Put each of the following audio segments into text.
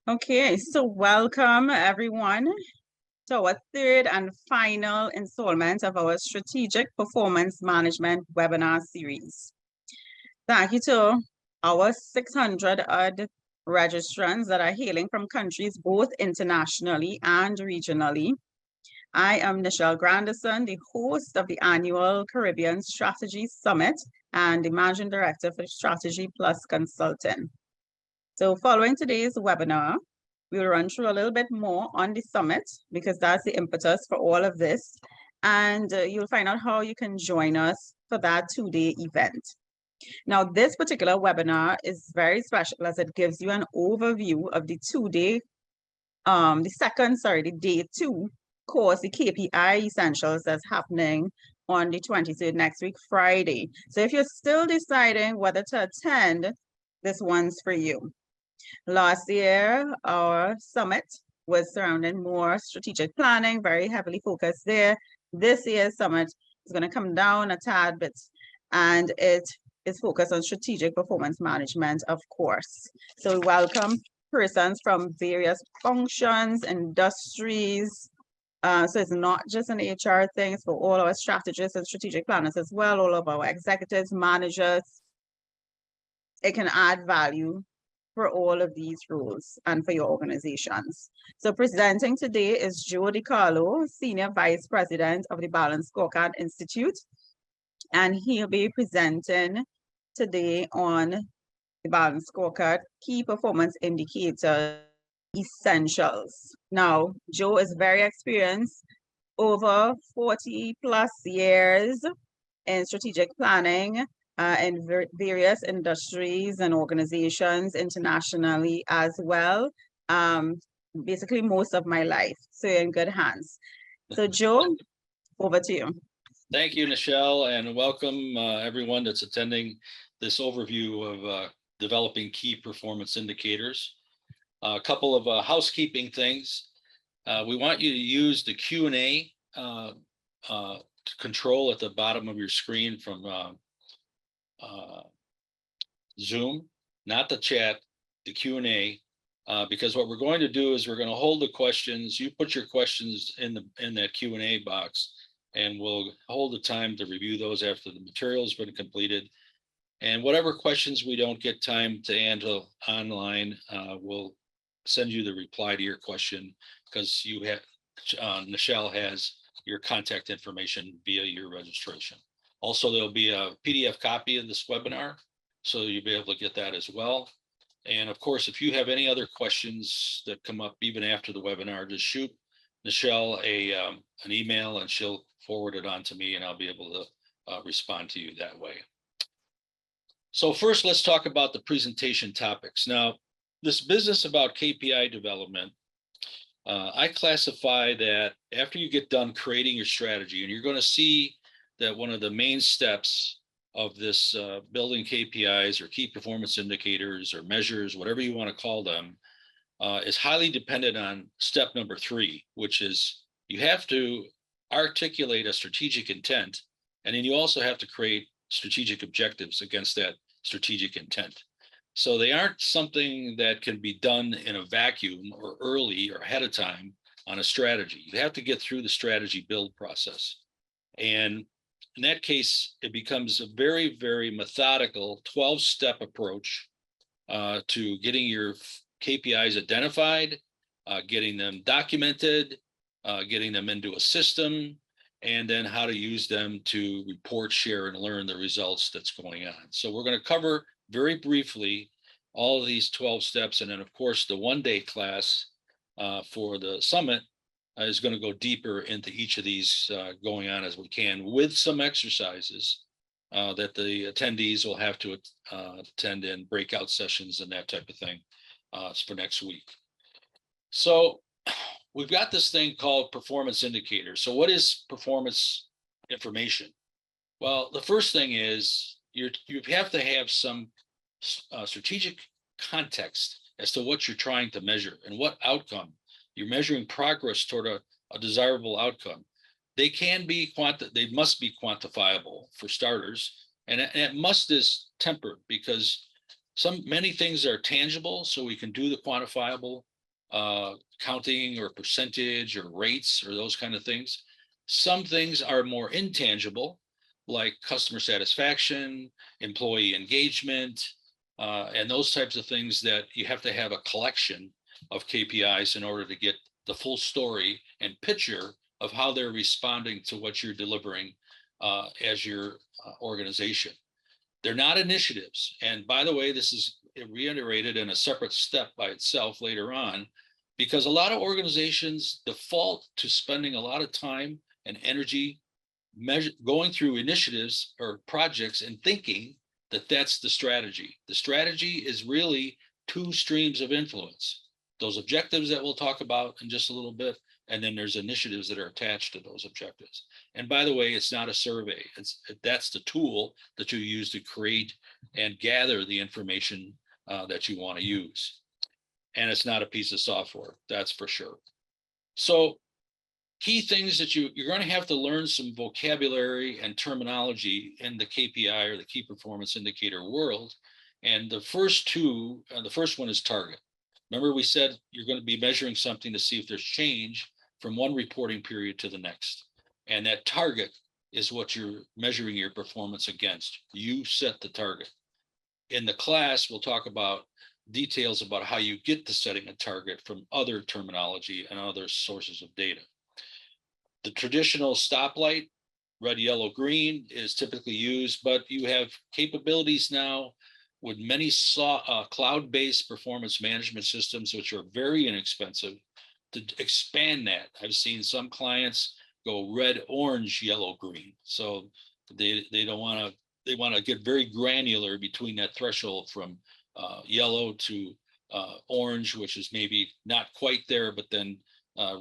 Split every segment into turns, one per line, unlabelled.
Okay, so welcome everyone to our third and final installment of our Strategic Performance Management webinar series. Thank you to our 600 odd registrants that are hailing from countries both internationally and regionally. I am Nichelle Grandison, the host of the annual Caribbean Strategy Summit and the Managing Director for Strategy Plus Consulting. So following today's webinar, we'll run through a little bit more on the summit because that's the impetus for all of this. And you'll find out how you can join us for that two-day event. Now, this particular webinar is very special as it gives you an overview of the two-day, the day two course, the KPI Essentials that's happening on the 23rd next week, Friday. So if you're still deciding whether to attend, this one's for you. Last year, our summit was surrounding more strategic planning, very heavily focused there. This year's summit is going to come down a tad bit, and it is focused on strategic performance management, of course. So we welcome persons from various functions, industries. So it's not just an HR thing, it's for all our strategists and strategic planners as well, all of our executives, managers. It can add value for all of these roles and for your organizations. So presenting today is Joe DiCarlo, Senior Vice President of the Balanced Scorecard Institute, and he'll be presenting today on the Balanced Scorecard Key Performance Indicator Essentials. Now, Joe is very experienced, over 40 plus years in strategic planning, in various industries and organizations internationally as well. Basically most of my life. So you're in good hands. So Joe, over to you.
Thank you, Nichelle, and welcome everyone that's attending this overview of developing key performance indicators. A couple of housekeeping things. We want you to use the Q&A control at the bottom of your screen from Zoom, not the chat, the Q&A, because what we're going to do is we're going to hold the questions. You put your questions in that Q&A box, and we'll hold the time to review those after the material has been completed. And whatever questions we don't get time to handle online, we'll send you the reply to your question because you have Nichelle has your contact information via your registration. Also, there'll be a PDF copy of this webinar, so you'll be able to get that as well. And of course, if you have any other questions that come up even after the webinar, just shoot Nichelle an email and she'll forward it on to me and I'll be able to respond to you that way. So first, let's talk about the presentation topics. Now, this business about KPI development, I classify that after you get done creating your strategy, and you're going to see that one of the main steps of this building KPIs or key performance indicators or measures, whatever you want to call them, is highly dependent on step number 3, which is you have to articulate a strategic intent, and then you also have to create strategic objectives against that strategic intent. So they aren't something that can be done in a vacuum or early or ahead of time on a strategy. You have to get through the strategy build process. And in that case, it becomes a very, very methodical 12-step approach to getting your KPIs identified, getting them documented, getting them into a system, and then how to use them to report, share, and learn the results that's going on. So we're going to cover very briefly all of these 12 steps. And then, of course, the one-day class for the summit is going to go deeper into each of these going on as we can, with some exercises that the attendees will have to attend in breakout sessions and that type of thing for next week. So we've got this thing called performance indicators. So what is performance information? Well, the first thing is you have to have some strategic context as to what you're trying to measure and what outcome. You're measuring progress toward a desirable outcome. They must be quantifiable for starters, and it must is tempered because many things are tangible, so we can do the quantifiable, counting or percentage or rates or those kind of things. Some things are more intangible, like customer satisfaction, employee engagement, and those types of things that you have to have a collection of KPIs in order to get the full story and picture of how they're responding to what you're delivering as your organization. They're not initiatives. And by the way, this is reiterated in a separate step by itself later on, because a lot of organizations default to spending a lot of time and energy going through initiatives or projects and thinking that that's the strategy. The strategy is really two streams of influence. Those objectives that we'll talk about in just a little bit, and then there's initiatives that are attached to those objectives. And by the way, it's not a survey. That's the tool that you use to create and gather the information that you want to use. And it's not a piece of software, that's for sure. So key things that you're going to have to learn some vocabulary and terminology in the KPI or the key performance indicator world. And the first two, the first one is target. Remember, we said you're going to be measuring something to see if there's change from one reporting period to the next. And that target is what you're measuring your performance against. You set the target. In the class, we'll talk about details about how you get to setting a target from other terminology and other sources of data. The traditional stoplight, red, yellow, green, is typically used, but you have capabilities now with many cloud-based performance management systems, which are very inexpensive, to expand that. I've seen some clients go red, orange, yellow, green. So they don't want to, they want to get very granular between that threshold from yellow to orange, which is maybe not quite there, but then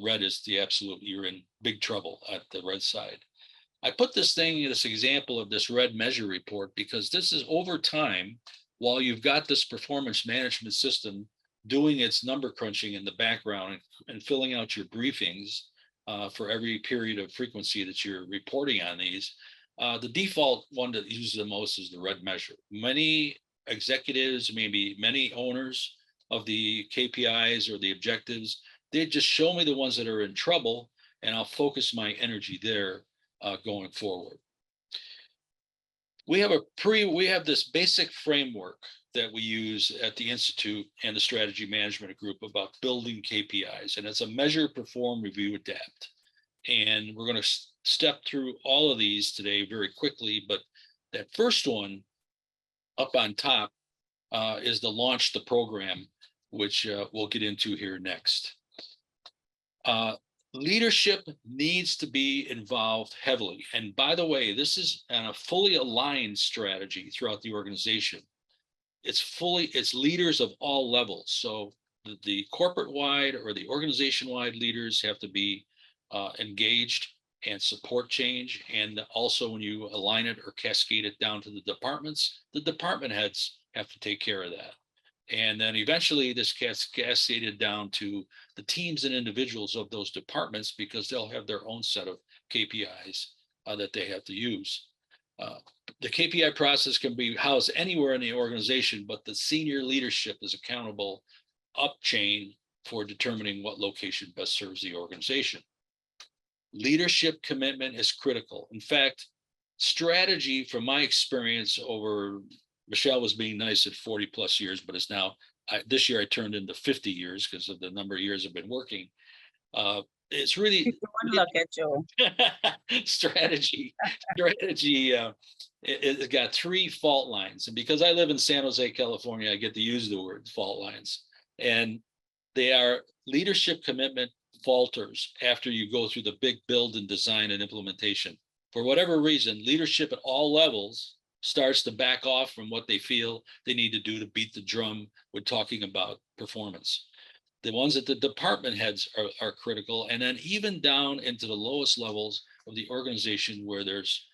red is the absolute, you're in big trouble at the red side. I put this example of this red measure report because this is over time, while you've got this performance management system doing its number crunching in the background and filling out your briefings for every period of frequency that you're reporting on these, the default one that uses the most is the red measure. Many executives, maybe many owners of the KPIs or the objectives, they just show me the ones that are in trouble and I'll focus my energy there going forward. We have this basic framework that we use at the Institute and the Strategy Management Group about building KPIs, and it's a measure, perform, review, adapt. And we're going to step through all of these today very quickly, but that first one up on top is the launch the program, which we'll get into here next. Leadership needs to be involved heavily. And by the way, this is a fully aligned strategy throughout the organization. It's leaders of all levels. So the corporate wide or the organization wide leaders have to be engaged and support change. And also when you align it or cascade it down to the departments, the department heads have to take care of that. And then eventually this cascaded down to the teams and individuals of those departments because they'll have their own set of KPIs that they have to use. The KPI process can be housed anywhere in the organization, but the senior leadership is accountable up chain for determining what location best serves the organization. Leadership commitment is critical. In fact, strategy, from my experience over, Michelle was being nice at 40 plus years, but it's now, this year I turned into 50 years because of the number of years I've been working. It's really
look at Joe.
strategy. It's got three fault lines. And because I live in San Jose, California, I get to use the word fault lines. And they are leadership commitment falters after you go through the big build and design and implementation. For whatever reason, leadership at all levels starts to back off from what they feel they need to do to beat the drum with talking about performance. The ones at the department heads are critical, and then even down into the lowest levels of the organization where there's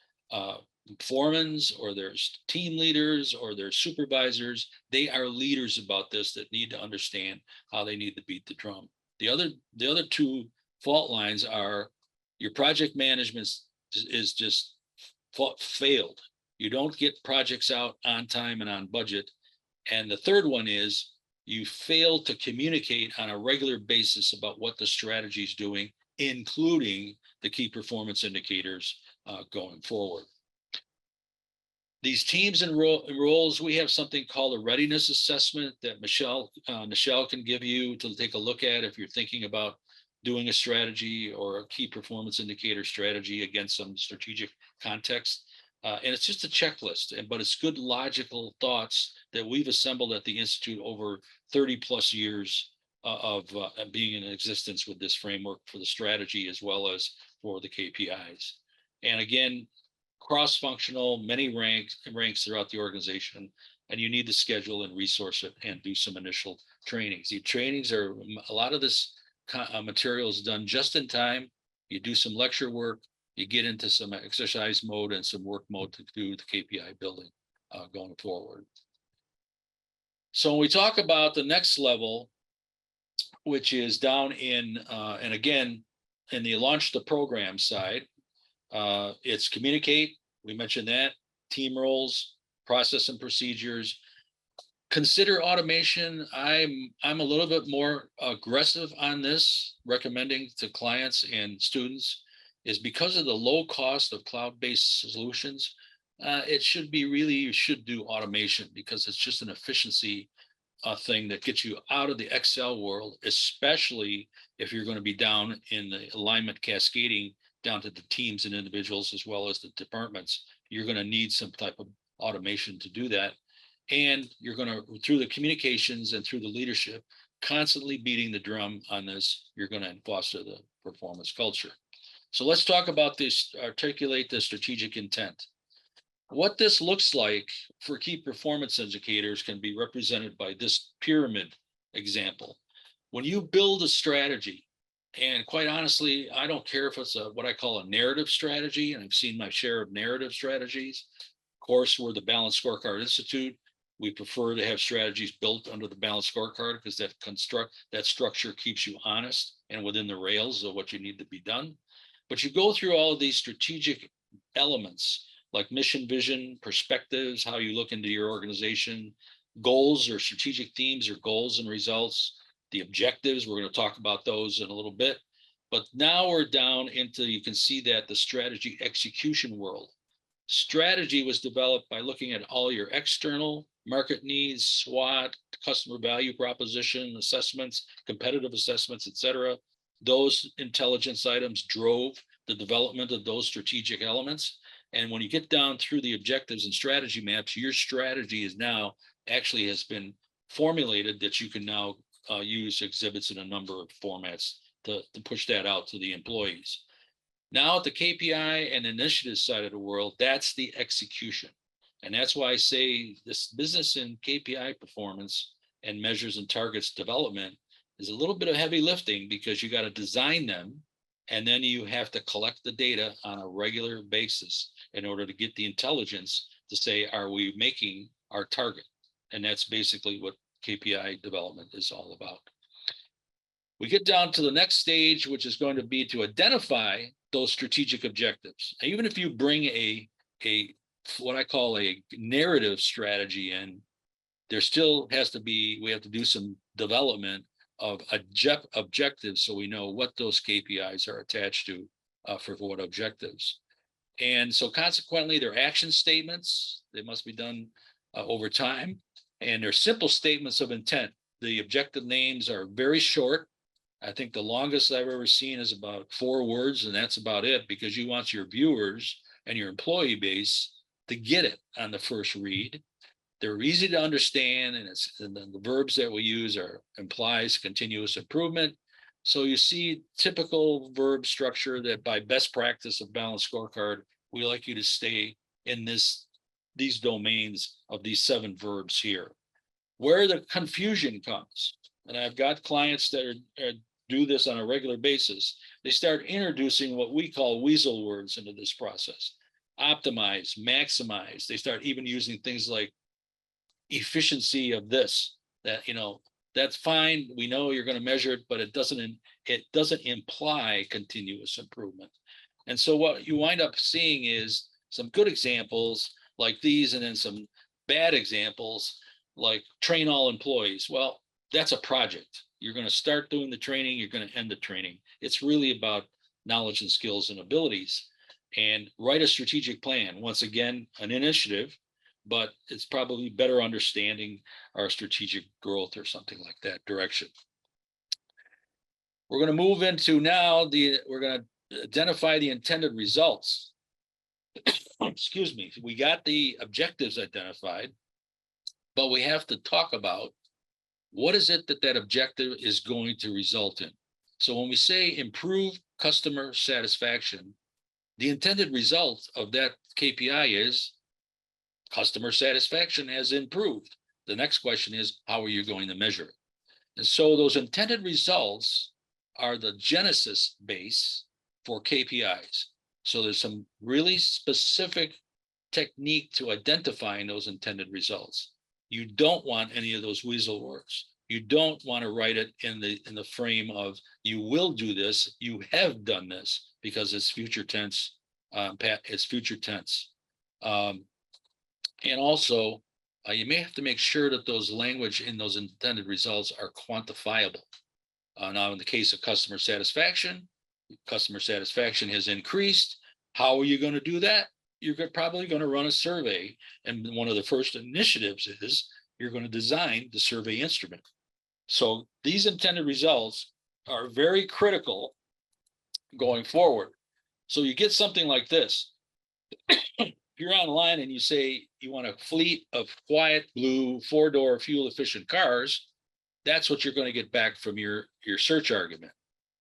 foremans or there's team leaders or there's supervisors, they are leaders about this that need to understand how they need to beat the drum. The other two fault lines are your project management is just failed. You don't get projects out on time and on budget. And the third one is you fail to communicate on a regular basis about what the strategy is doing, including the key performance indicators going forward. These teams and roles, we have something called a readiness assessment that Michelle can give you to take a look at if you're thinking about doing a strategy or a key performance indicator strategy against some strategic context. And it's just a checklist, but it's good logical thoughts that we've assembled at the Institute over 30 plus years of being in existence with this framework for the strategy as well as for the KPIs. And again, cross-functional, many ranks throughout the organization, and you need to schedule and resource it and do some initial trainings. The trainings are, a lot of this material is done just in time. You do some lecture work, you get into some exercise mode and some work mode to do the KPI building going forward. So when we talk about the next level, which is down in, and again, in the launch the program side, it's communicate, we mentioned that, team roles, process and procedures. Consider automation. I'm a little bit more aggressive on this, recommending to clients and students, is because of the low cost of cloud-based solutions. It should be really, you should do automation because it's just an efficiency thing that gets you out of the Excel world, especially if you're going to be down in the alignment cascading down to the teams and individuals as well as the departments. You're going to need some type of automation to do that. And you're going to, through the communications and through the leadership, constantly beating the drum on this, you're going to foster the performance culture. So let's talk about this, articulate the strategic intent. What this looks like for key performance indicators can be represented by this pyramid example. When you build a strategy, and quite honestly, I don't care if it's what I call a narrative strategy, and I've seen my share of narrative strategies. Of course, we're the Balanced Scorecard Institute. We prefer to have strategies built under the Balanced Scorecard because that structure keeps you honest and within the rails of what you need to be done. But you go through all of these strategic elements like mission, vision, perspectives, how you look into your organization, goals or strategic themes or goals and results, the objectives. We're going to talk about those in a little bit. But now we're down into, you can see that the strategy execution world. Strategy was developed by looking at all your external market needs, SWOT, customer value proposition assessments, competitive assessments, et cetera. Those intelligence items drove the development of those strategic elements. And when you get down through the objectives and strategy maps, your strategy is now actually has been formulated that you can now use exhibits in a number of formats to push that out to the employees. Now at the KPI and initiative side of the world, that's the execution. And that's why I say this business in KPI performance and measures and targets development is a little bit of heavy lifting because you got to design them. And then you have to collect the data on a regular basis in order to get the intelligence to say, are we making our target? And that's basically what KPI development is all about. We get down to the next stage, which is going to be to identify those strategic objectives. Even if you bring a what I call a narrative strategy in, there still has to be, we have to do some development of objectives so we know what those KPIs are attached to for what objectives. And so consequently, they're action statements. They must be done over time. And they're simple statements of intent. The objective names are very short. I think the longest I've ever seen is about 4 words, and that's about it, because you want your viewers and your employee base to get it on the first read. They're easy to understand, and the verbs that we use are implies continuous improvement. So you see typical verb structure that by best practice of Balanced Scorecard, we like you to stay in these domains of these 7 verbs here. Where the confusion comes, and I've got clients that do this on a regular basis, they start introducing what we call weasel words into this process. Optimize, maximize. They start even using things like efficiency of this, that, you know, that's fine. We know you're going to measure it, but it doesn't imply continuous improvement. And so what you wind up seeing is some good examples like these, and then some bad examples like train all employees. Well, that's a project. You're going to start doing the training, you're going to end the training. It's really about knowledge and skills and abilities. And write a strategic plan. Once again, an initiative, but it's probably better understanding our strategic growth or something like that direction. We're going to move into now we're going to identify the intended results. Excuse me. We got the objectives identified, but we have to talk about what is it that objective is going to result in. So when we say improve customer satisfaction, the intended result of that KPI is customer satisfaction has improved. The next question is, how are you going to measure it? And so those intended results are the genesis base for KPIs. So there's some really specific technique to identifying those intended results. You don't want any of those weasel words. You don't want to write it in the frame of you will do this, you have done this, because it's future tense. It's future tense. And also, you may have to make sure that those language in those intended results are quantifiable. Now, in the case of customer satisfaction has increased. How are you going to do that? You're probably going to run a survey. And one of the first initiatives is you're going to design the survey instrument. So these intended results are very critical going forward. So you get something like this. If you're online and you say you want a fleet of quiet, blue, 4-door, fuel-efficient cars, that's what you're going to get back from your search argument.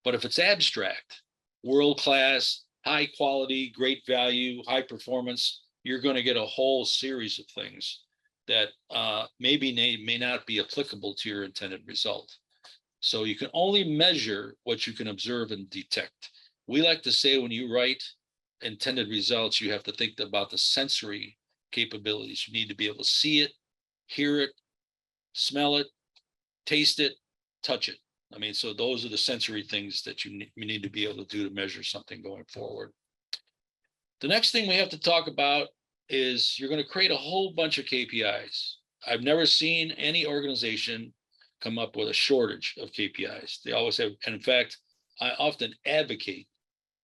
But if it's abstract, world-class, high quality, great value, high performance, you're going to get a whole series of things that may not be applicable to your intended result. So you can only measure what you can observe and detect. We like to say when you write intended results, you have to think about the sensory capabilities. You need to be able to see it, hear it, smell it, taste it, touch it. I mean, so those are the sensory things that you need to be able to do to measure something going forward. The next thing we have to talk about is you're going to create a whole bunch of KPIs. I've never seen any organization come up with a shortage of KPIs. They always have, and in fact, I often advocate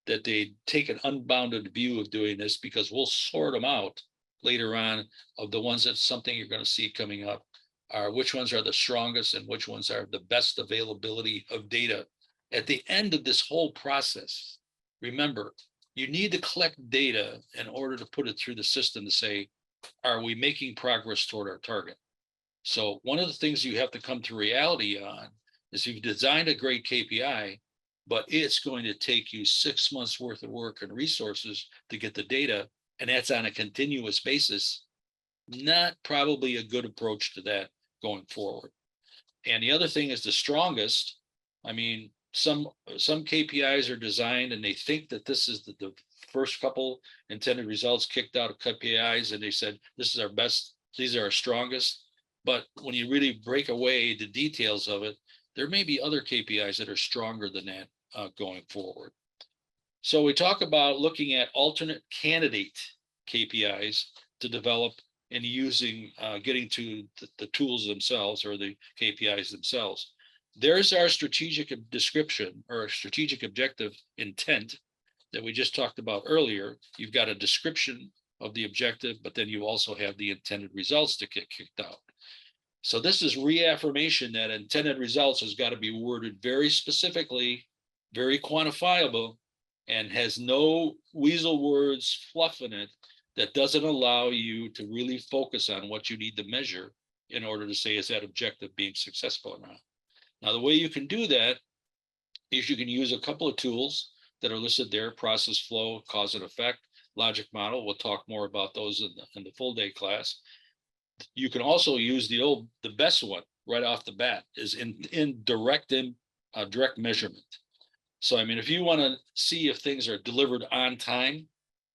that they take an unbounded view of doing this, because we'll sort them out later on of the ones that's something you're going to see coming up, are which ones are the strongest and which ones are the best availability of data. At the end of this whole process, remember, you need to collect data in order to put it through the system to say, are we making progress toward our target? So one of the things you have to come to reality on is you've designed a great KPI, but it's going to take you 6 months worth of work and resources to get the data, and that's on a continuous basis. Not probably a good approach to that going forward. And the other thing is the strongest. I mean, some KPIs are designed and they think that this is the first couple intended results kicked out of KPIs, and they said, this is our best, these are our strongest. But when you really break away the details of it, there may be other KPIs that are stronger than that going forward. So we talk about looking at alternate candidate KPIs to develop and using, getting to the tools themselves or the KPIs themselves. There's our strategic description or a strategic objective intent that we just talked about earlier. You've got a description of the objective, but then you also have the intended results to get kicked out. So this is reaffirmation that intended results has got to be worded very specifically, very quantifiable, and has no weasel words, fluff in it that doesn't allow you to really focus on what you need to measure in order to say, is that objective being successful or not? Now, the way you can do that is you can use a couple of tools that are listed there: process flow, cause and effect, logic model. We'll talk more about those in the full day class. You can also use the best one right off the bat is in direct measurement. So, I mean, if you want to see if things are delivered on time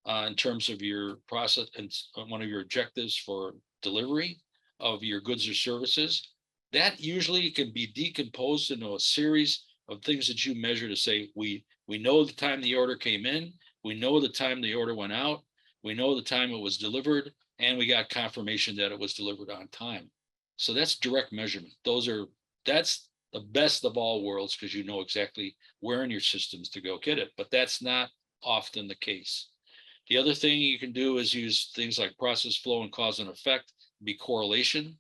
in terms of your process and one of your objectives for delivery of your goods or services, that usually can be decomposed into a series of things that you measure to say, we know the time the order came in, we know the time the order went out, we know the time it was delivered, and we got confirmation that it was delivered on time. So that's direct measurement. Those are that's the best of all worlds because you know exactly where in your systems to go get it. But that's not often the case. The other thing you can do is use things like process flow and cause and effect, be correlation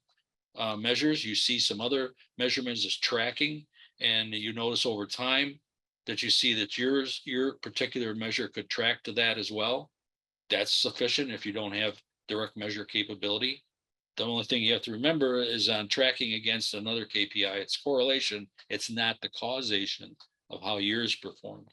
measures. You see some other measurements as tracking, and you notice over time that you see that your particular measure could track to that as well. That's sufficient if you don't have direct measure capability. The only thing you have to remember is on tracking against another KPI, it's correlation. It's not the causation of how yours performed.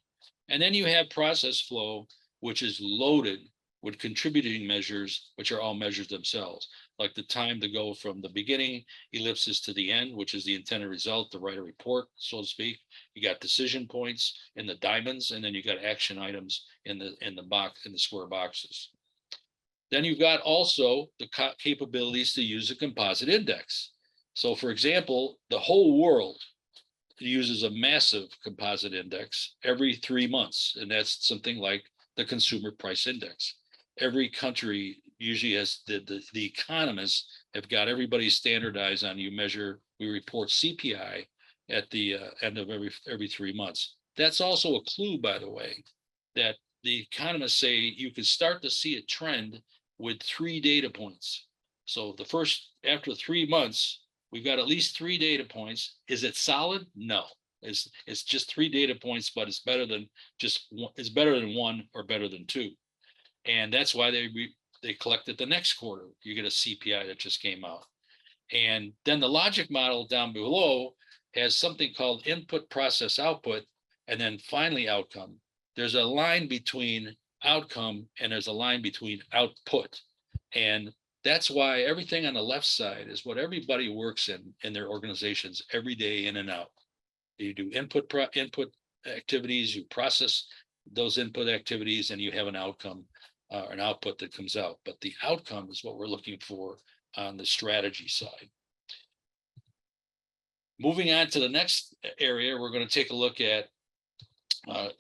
And then you have process flow, which is loaded with contributing measures, which are all measures themselves, like the time to go from the beginning ellipsis to the end, which is the intended result, to write a report, so to speak. You got decision points in the diamonds, and then you got action items in the box, in the square boxes. Then you've got also the capabilities to use a composite index. So for example, the whole world uses a massive composite index every 3 months, and that's something like the consumer price index. Every country usually has the economists have got everybody standardized on we report CPI at the end of every 3 months. That's also a clue, by the way, that the economists say you can start to see a trend with 3 data points. So after 3 months, we've got at least 3 data points. Is it solid? No. It's just 3 data points, but it's better than it's better than 1 or better than 2. And that's why they collect it the next quarter. You get a CPI that just came out. And then the logic model down below has something called input, process, output, and then finally outcome. There's a line between outcome and there's a line between output. And that's why everything on the left side is what everybody works in their organizations every day, in and out. You do input activities, you process those input activities, and you have an outcome, an output that comes out. But the outcome is what we're looking for on the strategy side. Moving on to the next area, we're going to take a look at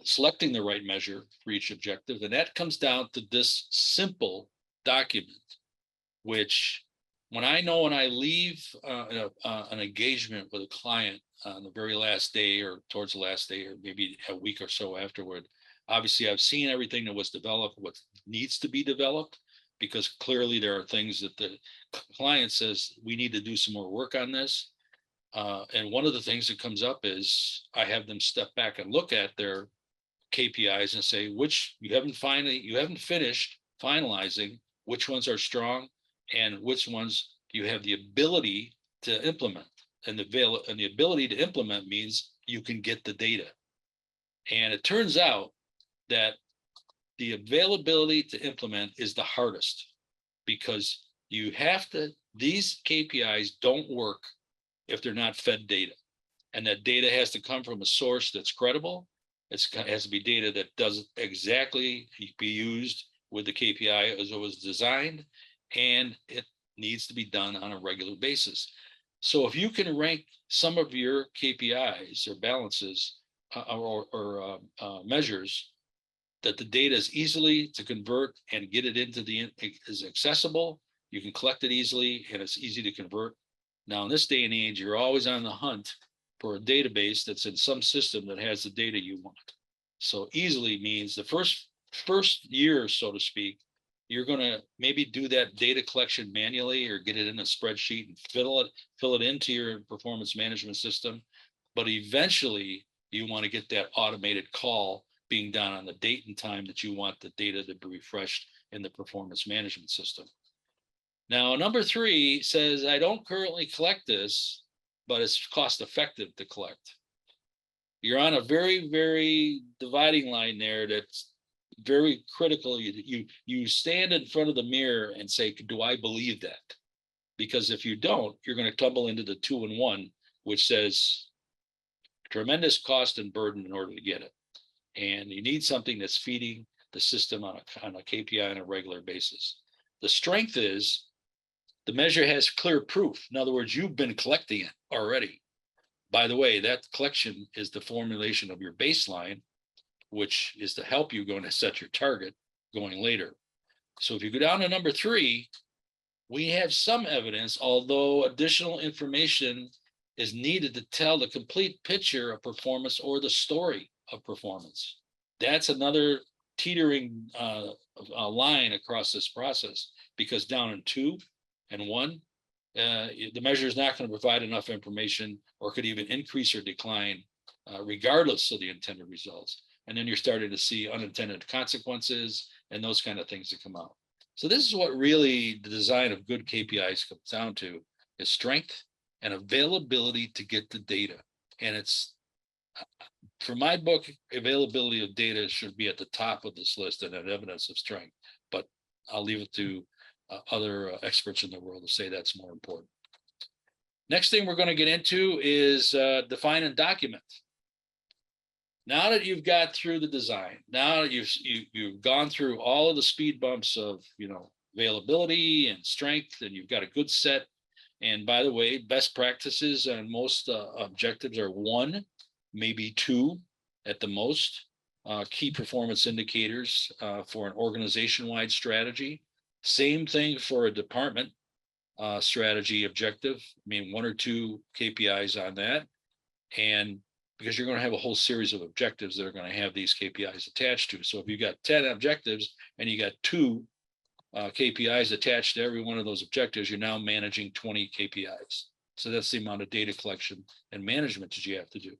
selecting the right measure for each objective. And that comes down to this simple document, which when I leave an engagement with a client on the very last day or towards the last day, or maybe a week or so afterward, obviously I've seen everything that was developed, what needs to be developed, because clearly there are things that the client says we need to do some more work on this. And one of the things that comes up is I have them step back and look at their KPIs and say, which you haven't finished finalizing, which ones are strong and which ones you have the ability to implement. And the ability to implement means you can get the data. And it turns out that the availability to implement is the hardest, because these KPIs don't work if they're not fed data. And that data has to come from a source that's credible. It has to be data that doesn't exactly be used with the KPI as it was designed, and it needs to be done on a regular basis. So if you can rank some of your KPIs or balances or measures that the data is easily to convert and get it into is accessible, you can collect it easily and it's easy to convert. Now, in this day and age, you're always on the hunt for a database that's in some system that has the data you want. So easily means the first year, so to speak, you're going to maybe do that data collection manually or get it in a spreadsheet and fill it into your performance management system. But eventually you want to get that automated call being done on the date and time that you want the data to be refreshed in the performance management system. Now, number 3 says, I don't currently collect this, but it's cost effective to collect. You're on a very, very dividing line there that's very critical. You stand in front of the mirror and say, do I believe that? Because if you don't, you're going to tumble into the 2 and 1, which says tremendous cost and burden in order to get it. And you need something that's feeding the system on a KPI on a regular basis. The strength is the measure has clear proof. In other words, you've been collecting it already. By the way, that collection is the formulation of your baseline, which is to help you going to set your target going later. So if you go down to number 3, we have some evidence, although additional information is needed to tell the complete picture of performance or the story of performance. That's another teetering line across this process, because down in 2 and 1, the measure is not going to provide enough information, or could even increase or decline regardless of the intended results. And then you're starting to see unintended consequences and those kind of things that come out. So this is what really the design of good KPIs comes down to, is strength and availability to get the data. And it's, for my book, availability of data should be at the top of this list and an evidence of strength. But I'll leave it to other experts in the world to say that's more important. Next thing we're going to get into is define and document. Now that you've got through the design, now that you've gone through all of the speed bumps of, availability and strength, and you've got a good set. And by the way, best practices on most objectives are 1, maybe 2 at the most, key performance indicators for an organization-wide strategy. Same thing for a department strategy objective. I mean, 1 or 2 KPIs on that. And because you're going to have a whole series of objectives that are going to have these KPIs attached to. So if you've got 10 objectives and you got 2 KPIs attached to every one of those objectives, you're now managing 20 KPIs. So that's the amount of data collection and management that you have to do.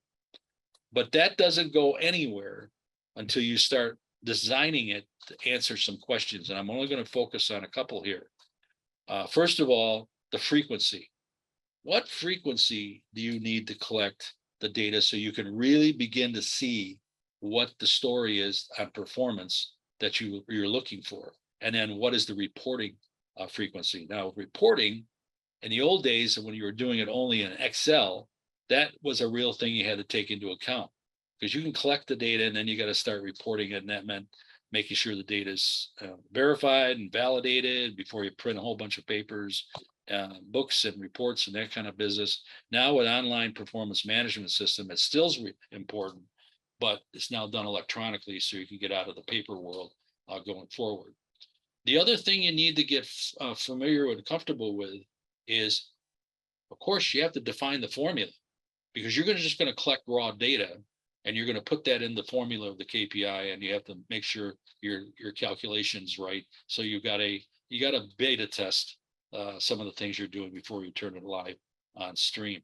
But that doesn't go anywhere until you start designing it to answer some questions. And I'm only going to focus on a couple here. First of all, the frequency. What frequency do you need to collect the data so you can really begin to see what the story is on performance that you're looking for? And then what is the reporting frequency? Now, reporting in the old days, when you were doing it only in Excel, that was a real thing you had to take into account, because you can collect the data and then you got to start reporting it. And that meant making sure the data is verified and validated before you print a whole bunch of papers, books and reports and that kind of business. Now with online performance management system, it's still important, but it's now done electronically, so you can get out of the paper world going forward. The other thing you need to get familiar and comfortable with is, of course, you have to define the formula, because you're just going to collect raw data and you're going to put that in the formula of the KPI, and you have to make sure your calculation's right. So you got to beta test some of the things you're doing before you turn it live on stream.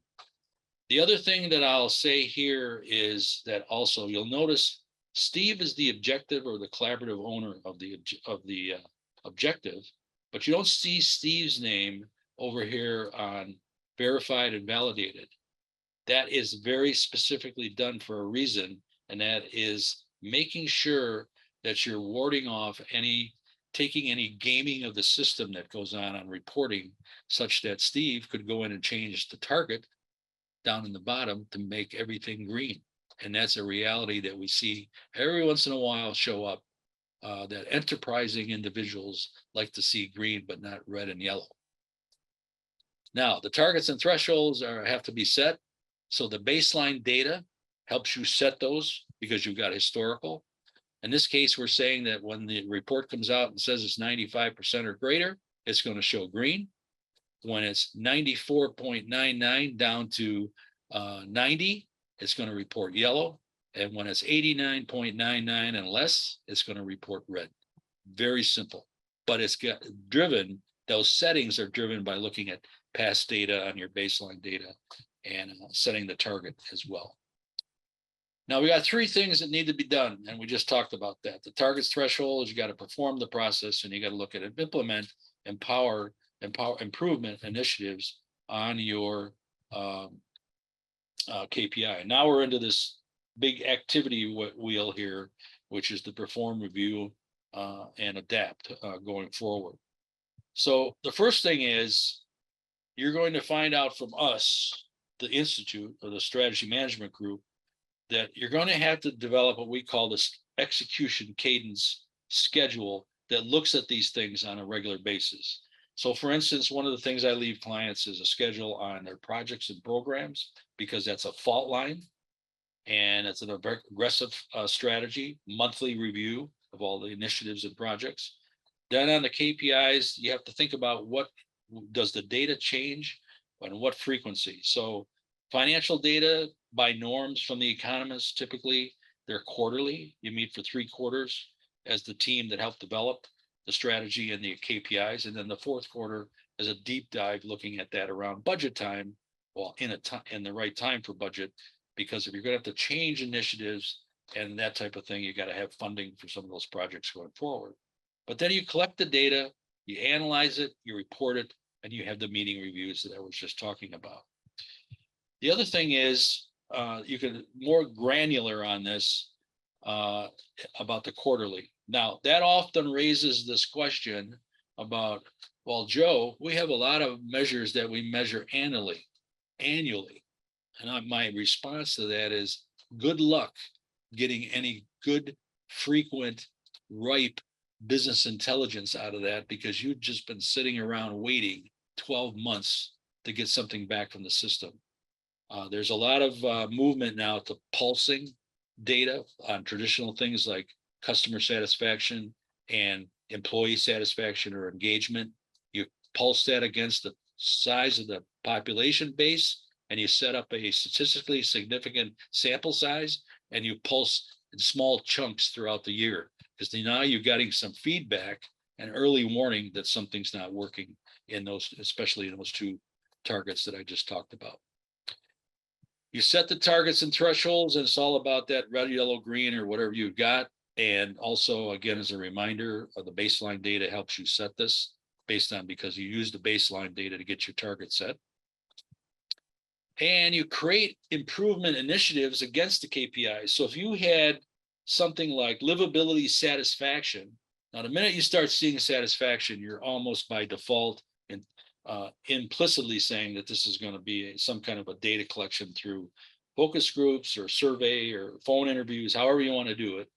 The other thing that I'll say here is that also you'll notice Steve is the objective or the collaborative owner of the objective, but you don't see Steve's name over here on verified and validated. That is very specifically done for a reason, and that is making sure that you're warding off taking any gaming of the system that goes on reporting, such that Steve could go in and change the target down in the bottom to make everything green. And that's a reality that we see every once in a while show up, that enterprising individuals like to see green, but not red and yellow. Now, the targets and thresholds have to be set. So the baseline data helps you set those, because you've got historical. In this case, we're saying that when the report comes out and says it's 95% or greater, it's going to show green. When it's 94.99 down to 90, it's going to report yellow. And when it's 89.99 and less, it's going to report red. Very simple, but it's driven, those settings are driven by looking at past data on your baseline data and setting the target as well. Now we got 3 things that need to be done, and we just talked about that. The targets threshold is you got to perform the process, and you got to look at it, implement, empower improvement initiatives on your KPI. Now we're into this big activity wheel here, which is the perform, review, and adapt going forward. So the first thing is you're going to find out from us, the Institute or the Strategy Management Group, that you're going to have to develop what we call this execution cadence schedule that looks at these things on a regular basis. So for instance, one of the things I leave clients is a schedule on their projects and programs, because that's a fault line and it's an aggressive strategy, monthly review of all the initiatives and projects. Then on the KPIs, you have to think about what does the data change and what frequency. So Financial data by norms from the economists, typically they're quarterly. You meet for 3 quarters as the team that helped develop the strategy and the KPIs. And then the fourth quarter is a deep dive looking at that around budget time, well, in the right time for budget, because if you're going to have to change initiatives and that type of thing, you got to have funding for some of those projects going forward. But then you collect the data, you analyze it, you report it, and you have the meeting reviews that I was just talking about. The other thing is, you can more granular on this about the quarterly. Now, that often raises this question about, well, Joe, we have a lot of measures that we measure annually. And my response to that is good luck getting any good, frequent, ripe business intelligence out of that, because you've just been sitting around waiting 12 months to get something back from the system. There's a lot of movement now to pulsing data on traditional things like customer satisfaction and employee satisfaction or engagement. You pulse that against the size of the population base, and you set up a statistically significant sample size, and you pulse in small chunks throughout the year, because now you're getting some feedback and early warning that something's not working in those, especially in those 2 targets that I just talked about. You set the targets and thresholds, and it's all about that red, yellow, green, or whatever you've got. And also, again, as a reminder, the baseline data helps you set this based on, because you use the baseline data to get your target set. And you create improvement initiatives against the KPIs. So if you had something like livability satisfaction, now the minute you start seeing satisfaction, you're almost by default and implicitly saying that this is going to be some kind of a data collection through focus groups or survey or phone interviews, however you want to do it.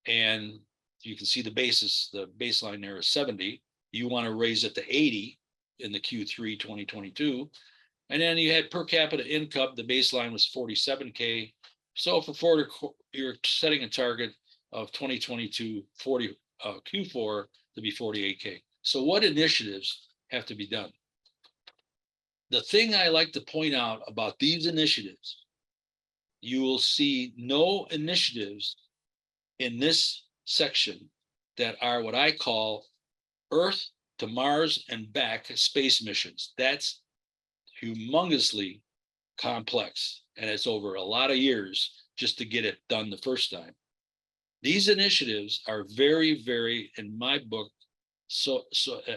And you can see the baseline there is 70. You want to raise it to 80 in the Q3 2022. And then you had per capita income, the baseline was 47K. So for you're setting a target of 2022 Q4 to be 48K. So what initiatives have to be done? The thing I like to point out about these initiatives, you will see no initiatives in this section that are what I call Earth to Mars and back space missions. That's humongously complex, and it's over a lot of years just to get it done the first time. These initiatives are very, very, in my book, so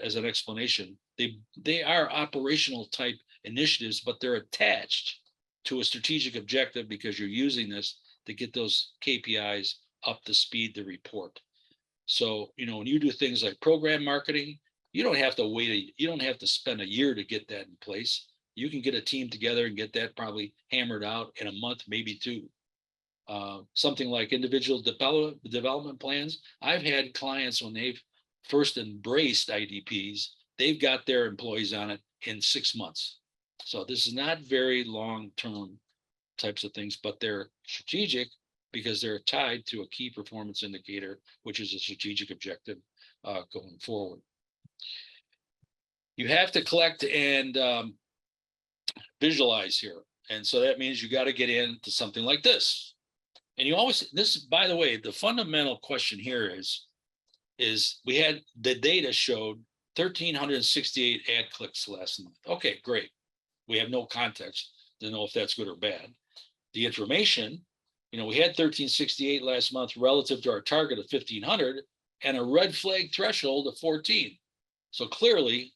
as an explanation, they are operational type initiatives, but they're attached to a strategic objective, because you're using this to get those KPIs up to speed to report. So, when you do things like program marketing, you don't have to wait, you don't have to spend a year to get that in place. You can get a team together and get that probably hammered out in a month, maybe 2. Something like individual development plans. I've had clients, when they've first embraced IDPs, they've got their employees on it in 6 months. So this is not very long-term types of things, but they're strategic because they're tied to a key performance indicator, which is a strategic objective going forward. You have to collect and visualize here. And so that means you got to get into something like this. And you always, this, by the way, the fundamental question here is we had the data showed 1,368 ad clicks last month. Okay, great. We have no context to know if that's good or bad. The information, we had 1,368 last month relative to our target of 1,500 and a red flag threshold of 14. So clearly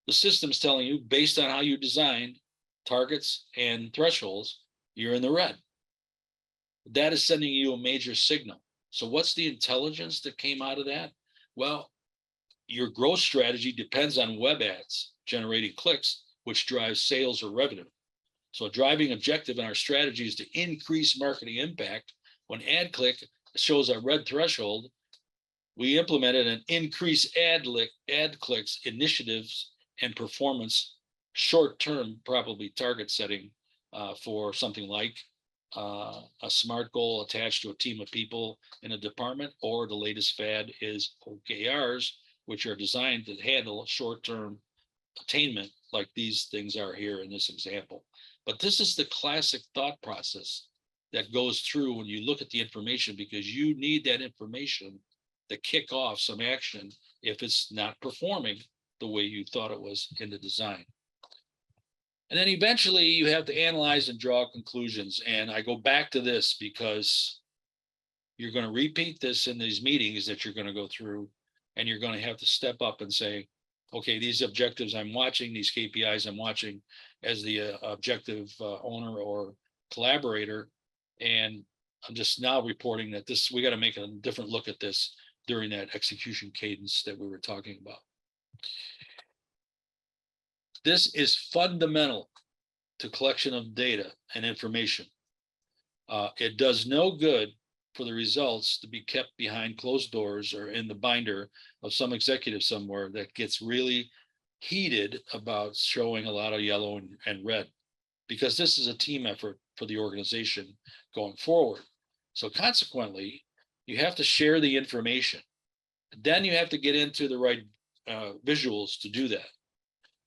the system's telling you, based on how you designed targets and thresholds, you're in the red. That is sending you a major signal. So what's the intelligence that came out of that? Well, your growth strategy depends on web ads generating clicks, which drives sales or revenue. So a driving objective in our strategy is to increase marketing impact. When ad click shows a red threshold, we implemented an increase ad clicks initiatives and performance short-term, probably target setting for something like a SMART goal attached to a team of people in a department, or the latest fad is OKRs, which are designed to handle short-term attainment like these things are here in this example. But this is the classic thought process that goes through when you look at the information, because you need that information to kick off some action if it's not performing the way you thought it was in the design. And then eventually you have to analyze and draw conclusions. And I go back to this because you're going to repeat this in these meetings that you're going to go through, and you're going to have to step up and say, okay, these objectives I'm watching, these KPIs I'm watching as the objective owner or collaborator. And I'm just now reporting that this, we got to make a different look at this during that execution cadence that we were talking about. This is fundamental to collection of data and information. It does no good for the results to be kept behind closed doors or in the binder of some executive somewhere that gets really heated about showing a lot of yellow and red, because this is a team effort for the organization going forward. So consequently, you have to share the information. Then you have to get into the right visuals to do that.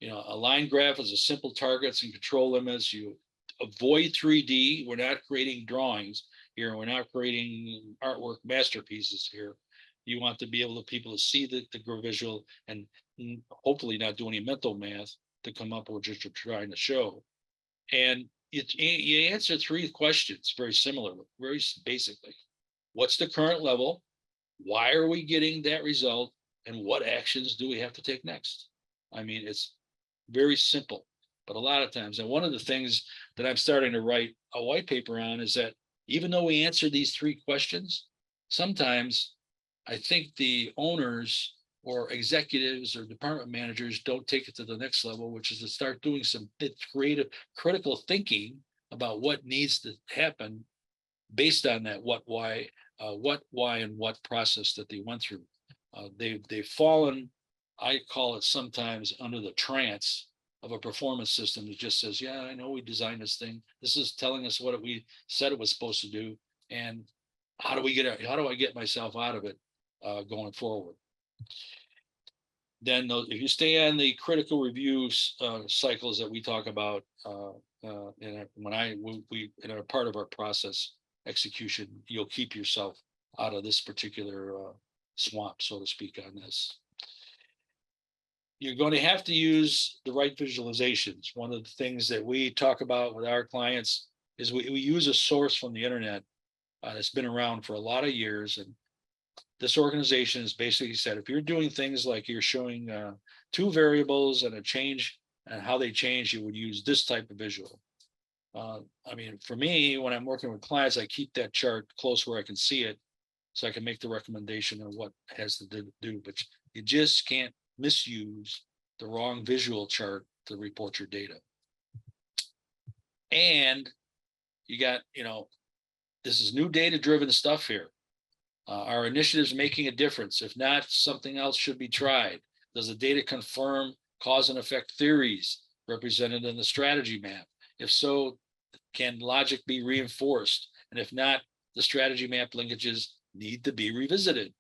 You know, a line graph is a simple targets and control limits. You avoid 3D. We're not creating drawings here. We're not creating artwork masterpieces here. You want to be able to people to see the visual and hopefully not do any mental math to come up with what you're trying to show. And you answer 3 questions very similarly, very basically. What's the current level? Why are we getting that result? And what actions do we have to take next? I mean, it's very simple, but a lot of times, and one of the things that I'm starting to write a white paper on is that even though we answer these 3 questions, sometimes I think the owners or executives or department managers don't take it to the next level, which is to start doing some creative, critical thinking about what needs to happen based on that what, why, and what process that they went through. They've fallen, I call it sometimes, under the trance of a performance system that just says, yeah, I know we designed this thing. This is telling us what we said it was supposed to do. And how do I get myself out of it going forward? Then if you stay on the critical review cycles that we talk about, in a part of our process execution, you'll keep yourself out of this particular swamp, so to speak, on this. You're going to have to use the right visualizations. One of the things that we talk about with our clients is we use a source from the internet that's been around for a lot of years. And this organization has basically said, if you're doing things like you're showing 2 variables and a change and how they change, you would use this type of visual. I mean, for me, when I'm working with clients, I keep that chart close where I can see it so I can make the recommendation of what has to do. But you just can't misuse the wrong visual chart to report your data. And you got, this is new data-driven stuff here. Our initiatives making a difference? If not, something else should be tried. Does the data confirm cause and effect theories represented in the strategy map? If so, can logic be reinforced? And if not, the strategy map linkages need to be revisited.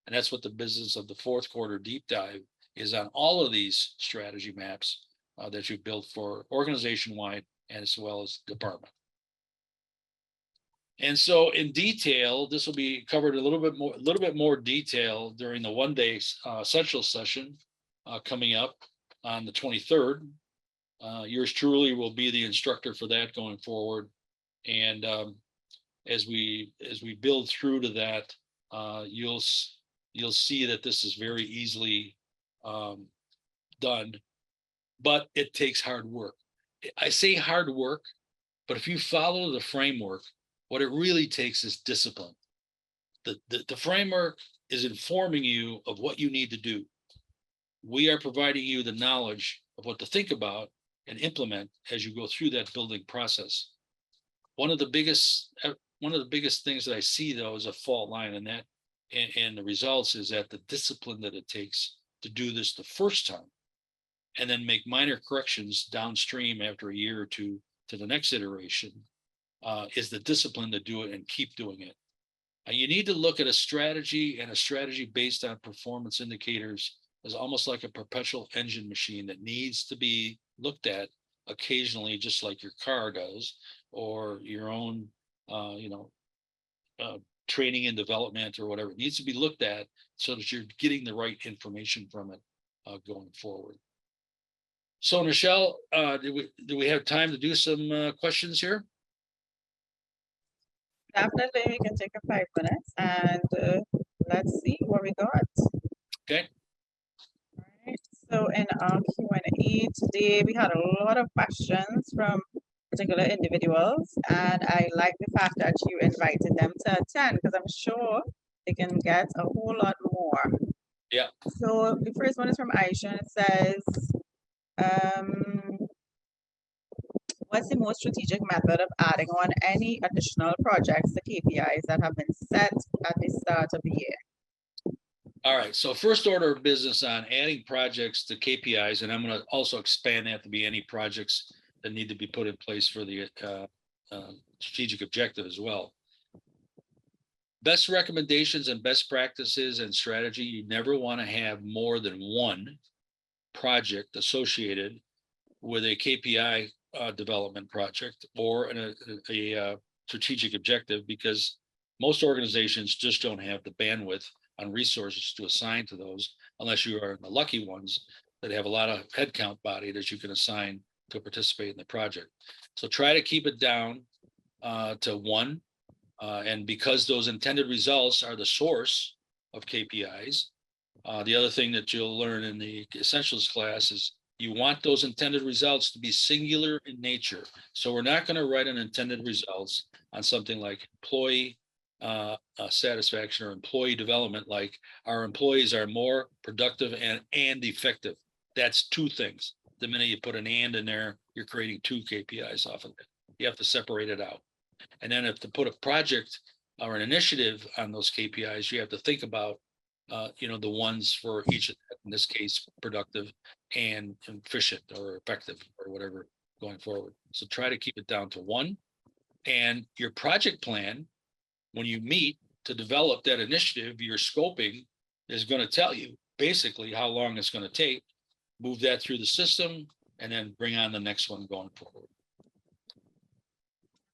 And that's what the business of the 4th quarter deep dive is on all of these strategy maps that you've built for organization-wide and as well as department. And so in detail, this will be covered a little bit more detail during the 1-day essential session coming up on the 23rd. Yours truly will be the instructor for that going forward. And as we build through to that, you'll see that this is very easily done, but it takes hard work. I say hard work, but if you follow the framework, what it really takes is discipline. The framework is informing you of what you need to do. We are providing you the knowledge of what to think about and implement as you go through that building process. One of the biggest things that I see, though, is a fault line in that, and the results is that the discipline that it takes to do this the first time and then make minor corrections downstream after a year or 2 to the next iteration is the discipline to do it and keep doing it. And you need to look at a strategy, and a strategy based on performance indicators is almost like a perpetual engine machine that needs to be looked at occasionally, just like your car does, or your own, training and development or whatever. It needs to be looked at so that you're getting the right information from it going forward. So, Nichelle, do we have time to do some questions here?
Definitely, we can take a 5 minutes and let's see what we got.
Okay.
Right. So in our Q&A today, we had a lot of questions from particular individuals, and I like the fact that you invited them to attend because I'm sure they can get a whole lot more.
Yeah.
So the first one is from Aisha. It says, what's the most strategic method of adding on any additional projects to KPIs that have been set at the start of the year?
All right. So first order of business on adding projects to KPIs, and I'm going to also expand that to be any projects that need to be put in place for the strategic objective as well. Best recommendations and best practices and strategy, you never want to have more than one project associated with a KPI development project or a strategic objective, because most organizations just don't have the bandwidth on resources to assign to those, unless you are the lucky ones that have a lot of headcount body that you can assign to participate in the project. So try to keep it down to one. And because those intended results are the source of KPIs, the other thing that you'll learn in the essentials class is you want those intended results to be singular in nature. So we're not going to write an intended results on something like employee satisfaction or employee development, like our employees are more productive and effective. That's two things. The minute you put an and in there, you're creating two KPIs off of it. You have to separate it out. And then if to put a project or an initiative on those KPIs, you have to think about, the ones for each, in this case, productive and efficient or effective or whatever going forward. So try to keep it down to one. And your project plan, when you meet to develop that initiative, your scoping is going to tell you basically how long it's going to take, move that through the system, and then bring on the next one going forward.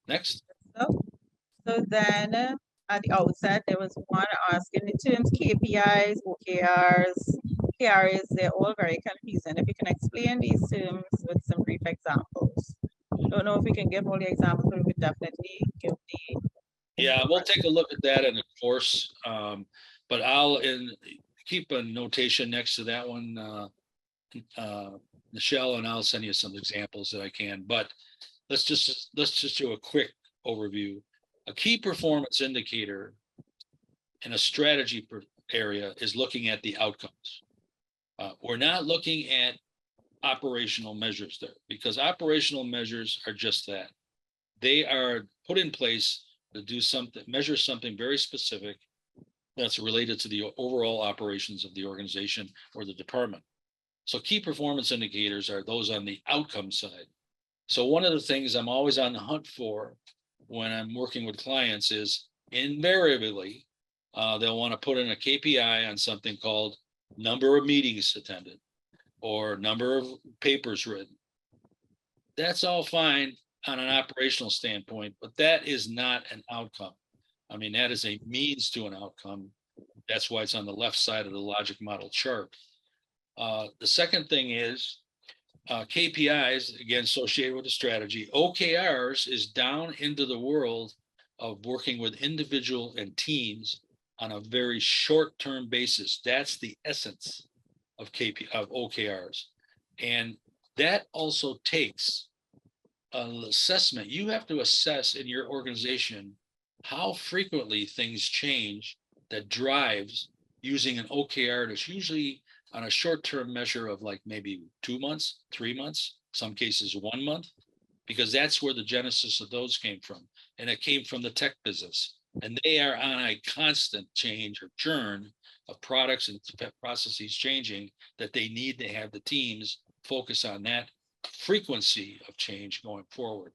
Next.
So then at the outset, there was one asking the terms KPIs, OKRs, KRs, they're all very confusing. If you can explain these terms with some brief examples. Don't know if we can give all the examples, but we could definitely give the.
Yeah, we'll take a look at that in the course. But I'll keep a notation next to that one, Nichelle, and I'll send you some examples that I can. But let's just do a quick overview. A key performance indicator in a strategy area is looking at the outcomes. We're not looking at operational measures there, because operational measures are just that. They are put in place to do something, measure something very specific that's related to the overall operations of the organization or the department. So key performance indicators are those on the outcome side. So one of the things I'm always on the hunt for when I'm working with clients is invariably they'll want to put in a KPI on something called number of meetings attended or number of papers written. That's all fine on an operational standpoint, but that is not an outcome. I mean, that is a means to an outcome. That's why it's on the left side of the logic model chart. The second thing is KPIs, again, associated with the strategy. OKRs is down into the world of working with individual and teams on a very short-term basis. That's the essence of OKRs. And that also takes an assessment. You have to assess in your organization how frequently things change that drives using an OKR that's usually on a short-term measure of like maybe 2 months, 3 months, some cases 1 month, because that's where the genesis of those came from. And it came from the tech business. And they are on a constant change or churn of products and processes changing, that they need to have the teams focus on that frequency of change going forward.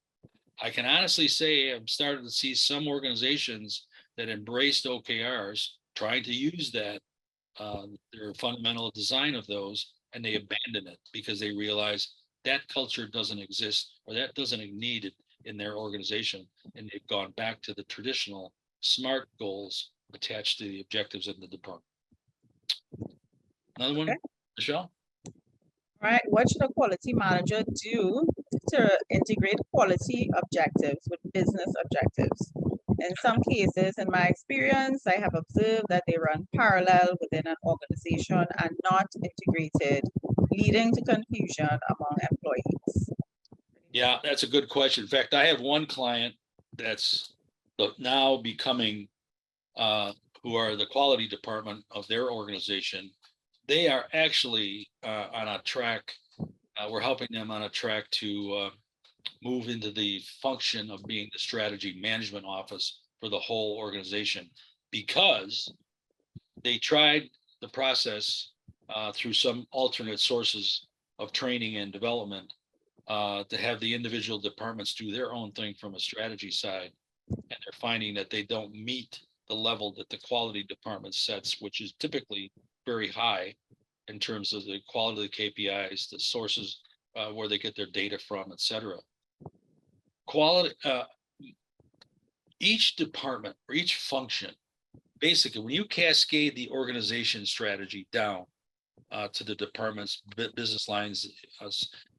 I can honestly say I'm starting to see some organizations that embraced OKRs trying to use that, their fundamental design of those, and they abandon it because they realize that culture doesn't exist, or that doesn't need it in their organization, and they've gone back to the traditional SMART goals attached to the objectives of the department. Another one,
Okay.
Michelle?
Right, what should a quality manager do to integrate quality objectives with business objectives? In some cases, in my experience, I have observed that they run parallel within an organization and not integrated, leading to confusion among employees.
Yeah, that's a good question. In fact, I have one client that's now becoming who are the quality department of their organization. They are actually on a track. We're helping them on a track to move into the function of being the strategy management office for the whole organization, because they tried the process through some alternate sources of training and development to have the individual departments do their own thing from a strategy side. And they're finding that they don't meet the level that the quality department sets, which is typically very high in terms of the quality of the KPIs, the sources where they get their data from, et cetera. Quality, each department or each function, basically, when you cascade the organization strategy down to the departments, business lines,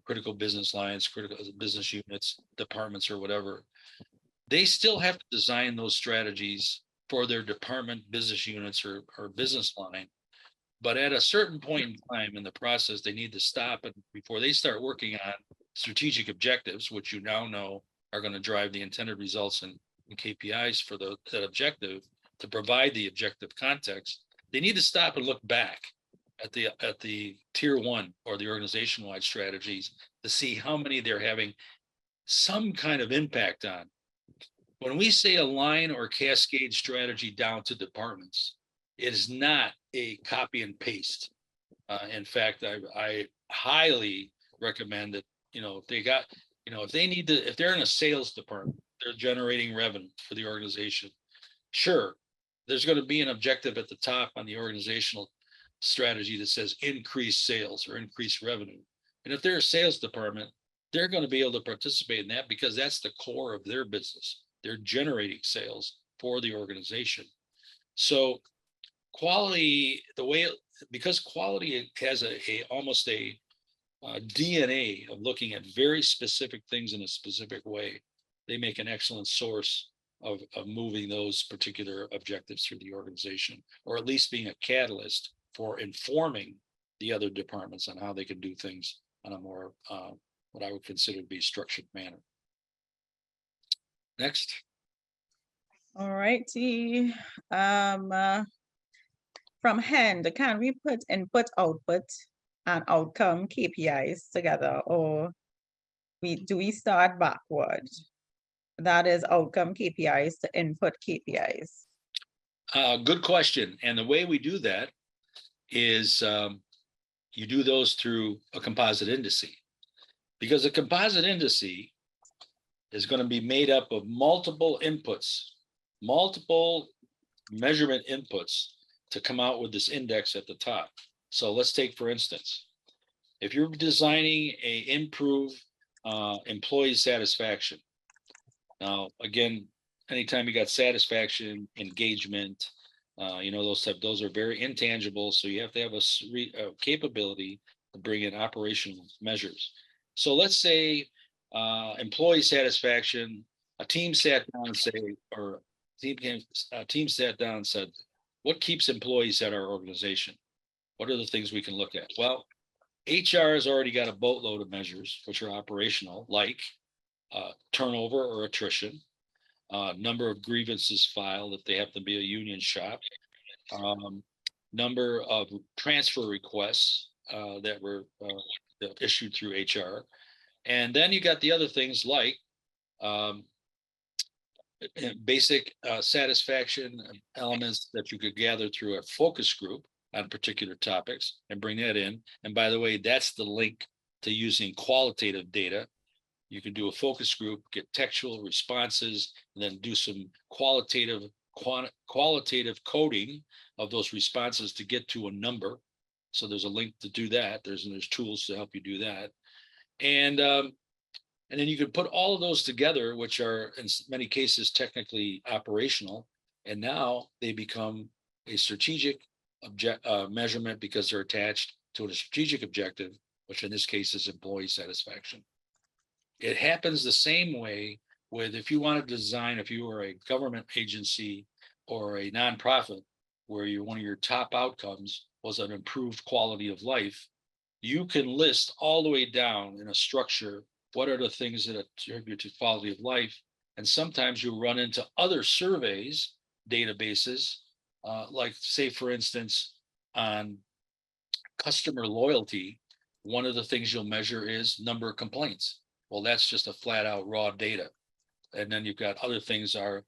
critical business lines, critical business units, departments, or whatever, they still have to design those strategies for their department, business units, or business line. But at a certain point in time in the process, they need to stop and before they start working on strategic objectives, which you now know are going to drive the intended results and KPIs for that objective, to provide the objective context, they need to stop and look back at the tier one or the organization-wide strategies to see how many they're having some kind of impact on. When we say align or cascade strategy down to departments, it is not a copy and paste. In fact, I highly recommend that, if they got, if they need to, if they're in a sales department, they're generating revenue for the organization. Sure, there's going to be an objective at the top on the organizational strategy that says increase sales or increase revenue. And if they're a sales department, they're going to be able to participate in that because that's the core of their business. They're generating sales for the organization. So quality, because quality has almost a DNA of looking at very specific things in a specific way, they make an excellent source of moving those particular objectives through the organization, or at least being a catalyst for informing the other departments on how they can do things on a more what I would consider to be structured manner. Next.
All righty. From hand, can we put input, output, and outcome KPIs together, or do we start backward? That is outcome KPIs to input KPIs.
Good question. And the way we do that is you do those through a composite indice, because a composite indice is going to be made up of multiple inputs, multiple measurement inputs to come out with this index at the top. So let's take, for instance, if you're designing a improve employee satisfaction. Now, again, anytime you got satisfaction, engagement, those are very intangible. So you have to have a capability to bring in operational measures. So let's say employee satisfaction, a team sat down and said, what keeps employees at our organization? What are the things we can look at? Well, HR has already got a boatload of measures which are operational, like turnover or attrition, number of grievances filed if they have to be a union shop, number of transfer requests that were issued through HR. And then you got the other things like basic satisfaction elements that you could gather through a focus group on particular topics and bring that in. And by the way, that's the link to using qualitative data. You can do a focus group, get textual responses, and then do some qualitative coding of those responses to get to a number. So there's a link to do that. There's tools to help you do that. And then you can put all of those together, which are in many cases technically operational, and now they become a strategic measurement because they're attached to a strategic objective, which in this case is employee satisfaction. It happens the same way with if you want to design, if you are a government agency or a nonprofit, where one of your top outcomes was an improved quality of life, you can list all the way down in a structure what are the things that attribute to quality of life. And sometimes you run into other surveys, databases, like say, for instance, on customer loyalty, one of the things you'll measure is number of complaints. Well, that's just a flat out raw data. And then you've got other things are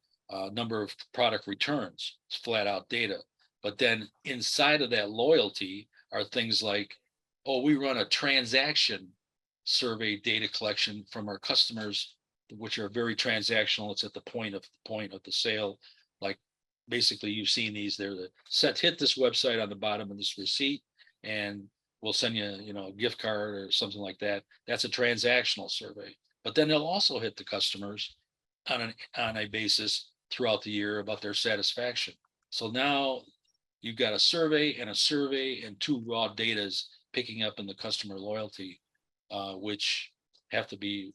number of product returns, it's flat out data. But then inside of that loyalty are things like, oh, we run a transaction survey data collection from our customers, which are very transactional. It's at the point of the sale. Like basically you've seen these, they're hit this website on the bottom of this receipt and we'll send you, a gift card or something like that. That's a transactional survey. But then they'll also hit the customers on a basis throughout the year about their satisfaction. So now you've got a survey and two raw datas picking up in the customer loyalty, which have to be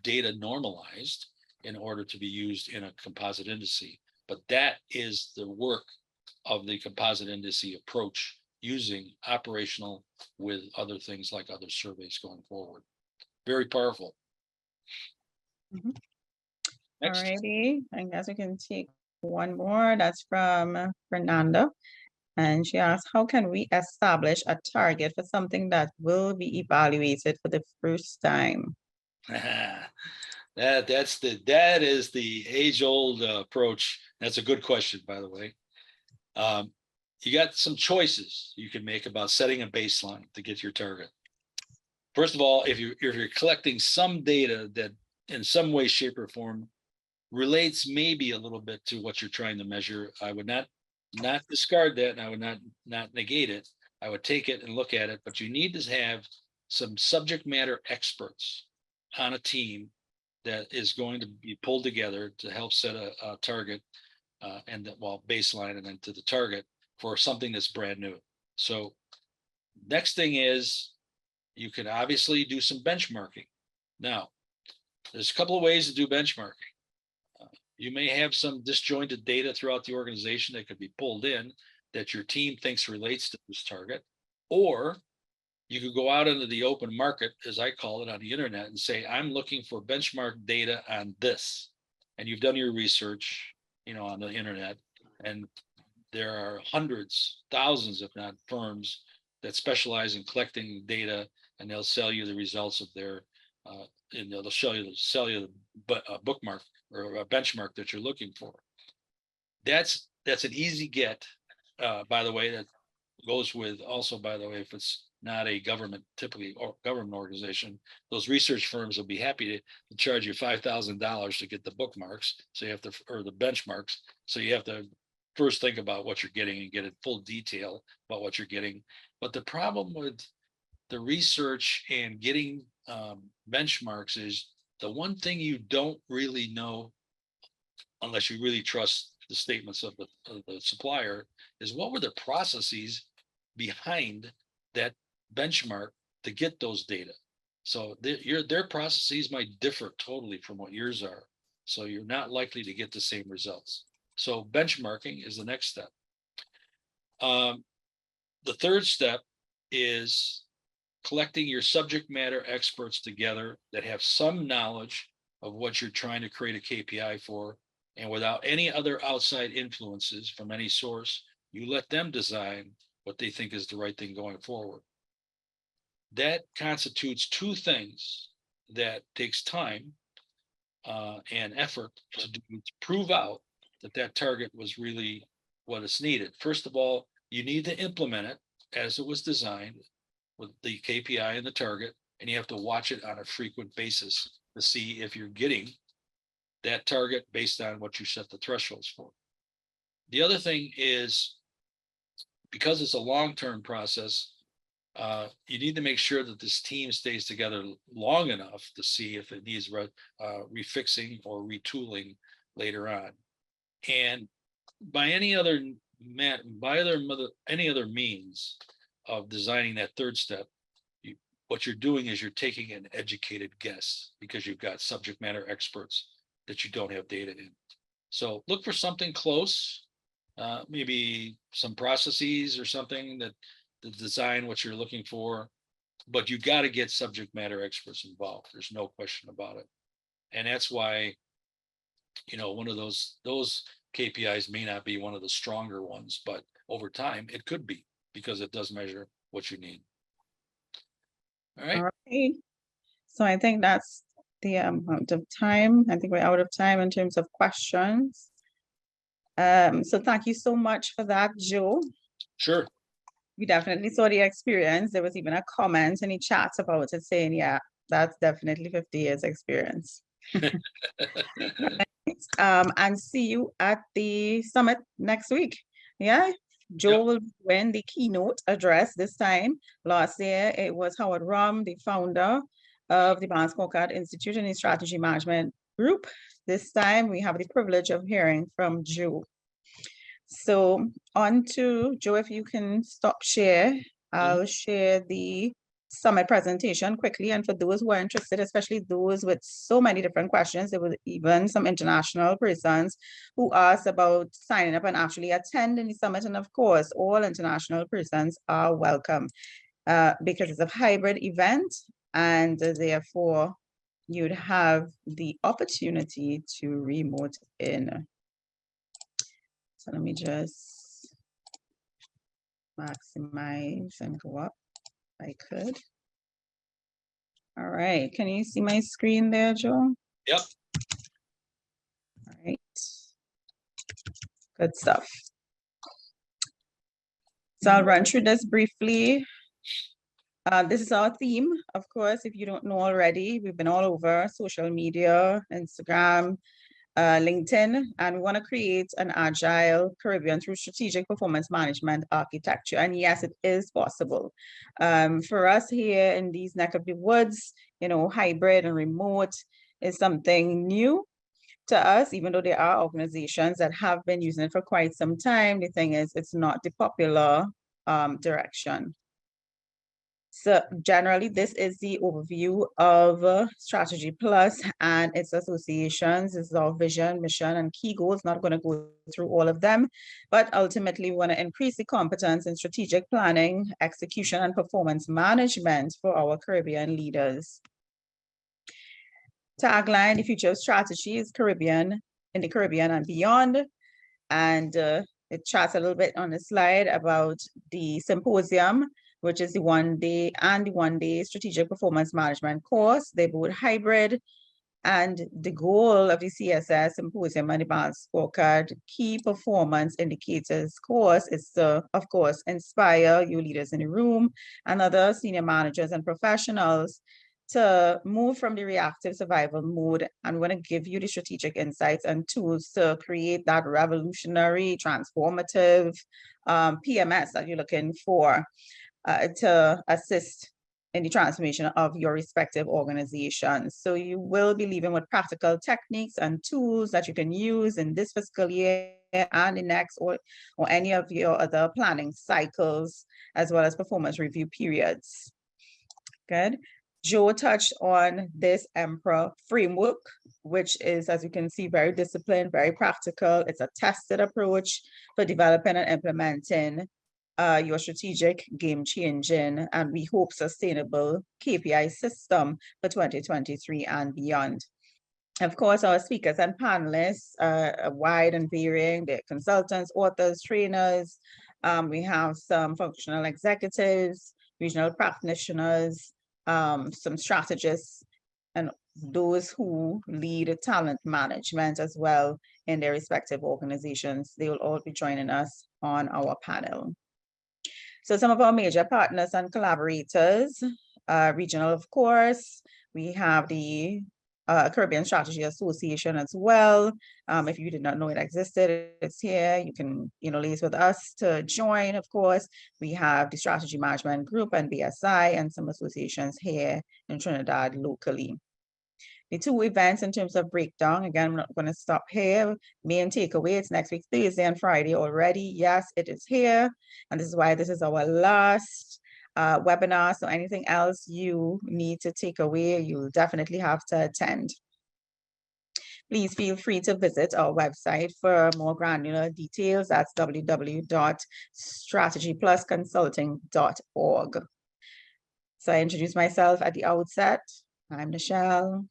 data normalized in order to be used in a composite indice. But that is the work of the composite indice approach, using operational with other things like other surveys going forward. Very powerful.
Mhm.
Next.
Alrighty, I guess we can take one more. That's from Fernanda. And she asks, how can we establish a target for something that will be evaluated for the first time?
That is the age-old approach. That's a good question, by the way. You got some choices you can make about setting a baseline to get your target. First of all, if you're collecting some data that in some way, shape, or form relates maybe a little bit to what you're trying to measure, I would not discard that, and I would not negate it. I would take it and look at it, but you need to have some subject matter experts on a team that is going to be pulled together to help set a target and baseline and then to the target for something that's brand new. So next thing is you can obviously do some benchmarking. Now, there's a couple of ways to do benchmarking. You may have some disjointed data throughout the organization that could be pulled in that your team thinks relates to this target, or you could go out into the open market, as I call it, on the internet and say, I'm looking for benchmark data on this. And you've done your research, on the internet, and there are hundreds, thousands, if not firms that specialize in collecting data, and they'll sell you the results of their, and they'll sell you a bookmark or a benchmark that you're looking for. That's an easy get, by the way, that goes with also, by the way, if it's not a government, typically or government organization, those research firms will be happy to charge you $5,000 to get the bookmarks. So you have to, or the benchmarks. So you have to first think about what you're getting and get in full detail about what you're getting. But the problem with the research and getting benchmarks is the one thing you don't really know, unless you really trust the statements of the supplier, is what were the processes behind that benchmark to get those data. So their processes might differ totally from what yours are. So you're not likely to get the same results. So benchmarking is the next step. The third step is collecting your subject matter experts together that have some knowledge of what you're trying to create a KPI for, and without any other outside influences from any source, you let them design what they think is the right thing going forward. That constitutes two things that takes time and effort to do, to prove out that that target was really what is needed. First of all, you need to implement it as it was designed with the KPI and the target, and you have to watch it on a frequent basis to see if you're getting that target based on what you set the thresholds for. The other thing is, because it's a long-term process, you need to make sure that this team stays together long enough to see if it needs refixing or retooling later on. And by any other means of designing that third step, what you're doing is you're taking an educated guess because you've got subject matter experts that you don't have data in. So look for something close, maybe some processes or something that design what you're looking for, but you got to get subject matter experts involved. There's no question about it. And that's why, one of those KPIs may not be one of the stronger ones, but over time it could be because it does measure what you need. All right.
All right. So I think that's the amount of time. I think we're out of time in terms of questions. So thank you so much for that, Joe.
Sure.
We definitely saw the experience. There was even a comment in the chat about it saying, yeah, that's definitely 50 years experience. And see you at the summit next week. Yeah. Joe will win the keynote address this time. Last year, it was Howard Rum, the founder of the Balanced Scorecard Institute and the Strategy Management Group. This time, we have the privilege of hearing from Joe. So on to Joe, if you can stop share, I'll share the summit presentation quickly. And for those who are interested, especially those with so many different questions, there were even some international persons who asked about signing up and actually attending the summit. And of course, all international persons are welcome because it's a hybrid event, and therefore you'd have the opportunity to remote in. So let me just maximize and go up if I could. All right, can you see my screen there, Joe?
Yep.
All right, good stuff. So I'll run through this briefly. This is our theme, of course, if you don't know already. We've been all over social media, Instagram, LinkedIn, and we want to create an agile Caribbean through strategic performance management architecture. And yes, it is possible. For us here in these neck of the woods, hybrid and remote is something new to us, even though there are organizations that have been using it for quite some time. The thing is, it's not the popular direction. So generally, this is the overview of Strategy Plus and its associations. This is our vision, mission, and key goals. Not going to go through all of them, but ultimately we want to increase the competence in strategic planning, execution, and performance management for our Caribbean leaders. Tagline: the future of strategy is Caribbean, in the Caribbean and beyond. And it chats a little bit on the slide about the symposium, which is the one-day strategic performance management course. They both hybrid, and the goal of the CSS symposium and the Balanced Scorecard key performance indicators course is to, of course, inspire you leaders in the room and other senior managers and professionals to move from the reactive survival mode. And we're going to give you the strategic insights and tools to create that revolutionary, transformative PMS that you're looking for to assist in the transformation of your respective organizations. So you will be leaving with practical techniques and tools that you can use in this fiscal year and the next, or any of your other planning cycles, as well as performance review periods. Good. Joe touched on this Emperor framework, which is, as you can see, very disciplined, very practical. It's a tested approach for developing and implementing your strategic, game-changing, and we hope sustainable KPI system for 2023 and beyond. Of course, our speakers and panelists are wide and varying. They're consultants, authors, trainers. We have some functional executives, regional practitioners, some strategists, and those who lead talent management as well in their respective organizations. They will all be joining us on our panel. So some of our major partners and collaborators, regional, of course, we have the Caribbean Strategy Association as well. If you did not know it existed, it's here. You can, liaise with us to join, of course. We have the Strategy Management Group and BSI and some associations here in Trinidad locally. The two events in terms of breakdown, again, I'm not going to stop here. Main takeaway, it's next week, Thursday and Friday already. Yes, it is here. And this is why this is our last webinar. So anything else you need to take away, you'll definitely have to attend. Please feel free to visit our website for more granular details. That's www.strategyplusconsulting.org. So I introduced myself at the outset. I'm Michelle.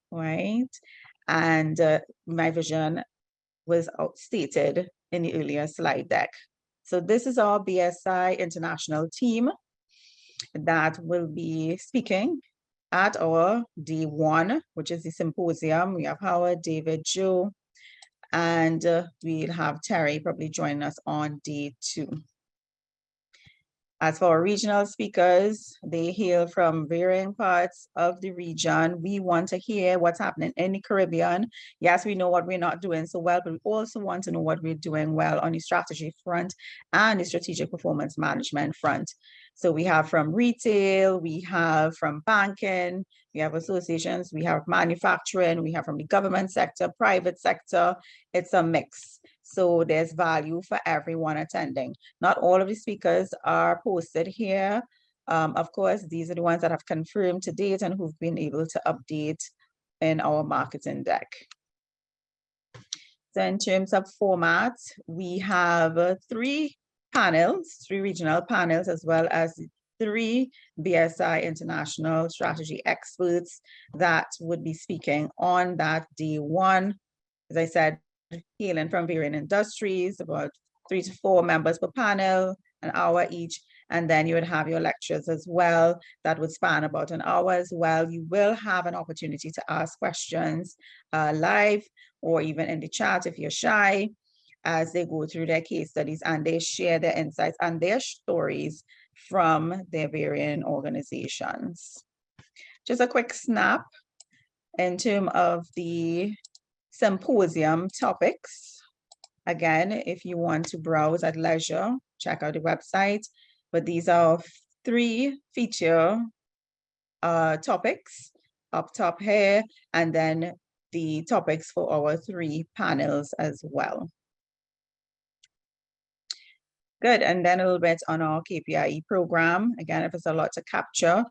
Right? And my vision was stated in the earlier slide deck. So this is our BSI international team that will be speaking at our day 1, which is the symposium. We have Howard, David, Joe, and we'll have Terry probably join us on day 2. As for our regional speakers, they hail from varying parts of the region. We want to hear what's happening in the Caribbean. Yes, we know what we're not doing so well, but we also want to know what we're doing well on the strategy front and the strategic performance management front. So we have from retail, we have from banking, we have associations, we have manufacturing, we have from the government sector, private sector. It's a mix. So there's value for everyone attending. Not all of the speakers are posted here. Of course, these are the ones that have confirmed to date and who've been able to update in our marketing deck. So in terms of format, we have 3 panels, 3 regional panels, as well as 3 BSI international strategy experts that would be speaking on that day 1. As I said, hailing from varying industries, about 3 to 4 members per panel, an hour each. And then you would have your lectures as well that would span about an hour as well. You will have an opportunity to ask questions live or even in the chat if you're shy, as they go through their case studies and they share their insights and their stories from their varying organizations. Just a quick snap in terms of the symposium topics. Again, if you want to browse at leisure, check out the website. But these are 3 feature topics up top here, and then the topics for our 3 panels as well. Good, and then a little bit on our KPI program. Again, if it's a lot to capture,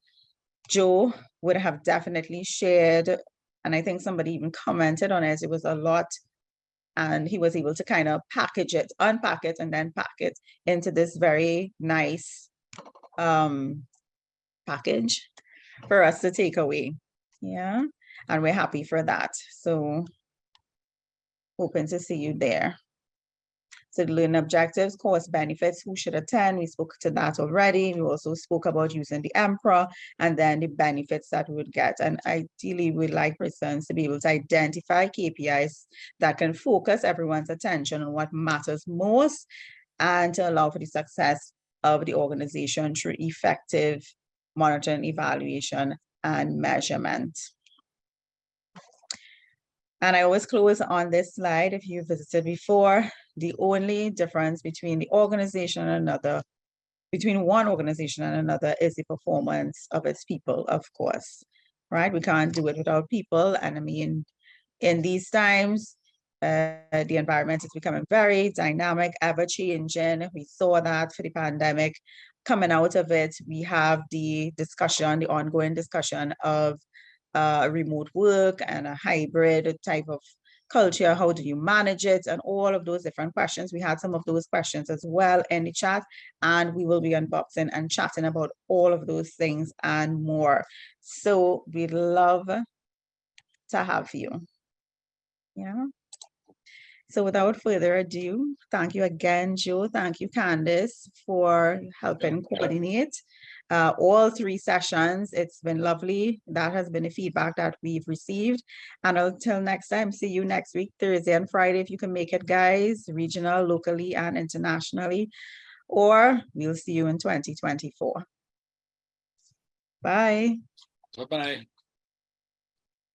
Joe would have definitely shared, and I think somebody even commented on it, it was a lot, and he was able to kind of package it, unpack it, and then pack it into this very nice package for us to take away. Yeah, and we're happy for that. So hoping to see you there. So the learning objectives, course benefits, who should attend, we spoke to that already. We also spoke about using the Emperor and then the benefits that we would get. And ideally, we'd like persons to be able to identify KPIs that can focus everyone's attention on what matters most and to allow for the success of the organization through effective monitoring, evaluation, and measurement. And I always close on this slide, if you visited before, the only difference between the organization and another, between one organization and another, is the performance of its people, of course, right? We can't do it without people. And I mean, in these times, the environment is becoming very dynamic, ever-changing. We saw that for the pandemic. Coming out of it, we have the discussion, the ongoing discussion of remote work and a hybrid type of culture. How do you manage it? And all of those different questions. We had some of those questions as well in the chat, and we will be unboxing and chatting about all of those things and more. So we'd love to have you. Yeah. So without further ado, thank you again, Joe. Thank you, Candice, for helping coordinate all 3 sessions. It's been lovely. That has been the feedback that we've received. And until next time, see you next week, Thursday and Friday, if you can make it, guys, regional, locally, and internationally, or we'll see you in 2024. Bye.
Bye-bye.